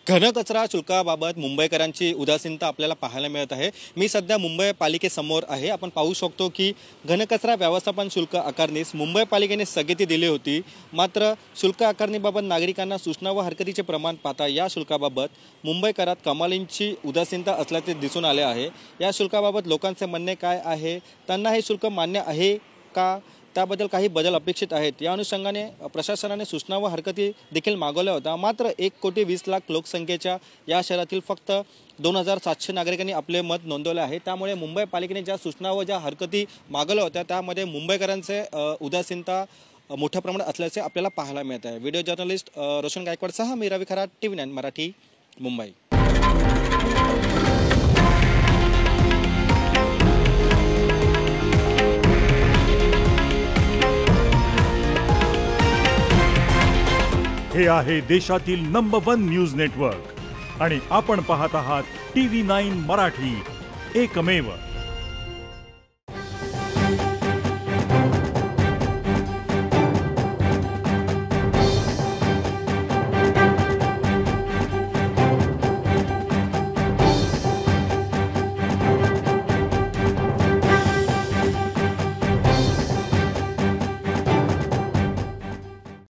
घनकचरा शुल्काबाबत मुंबईकरांची उदासीनता आपल्याला पाहायला मिळत आहे। मी सध्या मुंबई पालिकेसमोर आहे। आपण पाहू शकतो की घनकचरा व्यवस्थापन शुल्क आकारणीस मुंबई पालिकेने स्थगिती दिली होती। मात्र शुल्क आकारणीबाबत नागरिकांना सूचना व हरकतीचे प्रमाण पाहता या शुल्काबाबत मुंबईकरात कमालींची उदासीनता असल्याचे दिसून आले आहे। या शुल्काबाबत लोकांचे म्हणणे काय आहे, त्यांना हे शुल्क मान्य आहे का, त्याबद्दल काही बदल अपेक्षित आहेत। या अनुषंगाने प्रशासनाने सूचना व हरकती देखील मागवल्या होत्या। मात्र 1,20,00,000 लोकसंख्येच्या या शहरातील फक्त 2,700 नागरिकांनी आपले मत नोंदवले आहे। त्यामुळे मुंबई पालिकेने ज्या सूचना व ज्या हरकती मागवल्या होत्या त्यामध्ये मुंबईकरांचे उदासीनता मोठ्या प्रमाणात असल्याचे आपल्याला पाहायला मिळत आहे। व्हिडिओ जर्नलिस्ट रोशन गायकवाडसह मी रवी खरात, TV9 मराठी, मुंबई। हे आहे देशातील नंबर 1 न्यूज नेटवर्क आणि आपण पाहत आहात TV9 मराठी, एकमेव।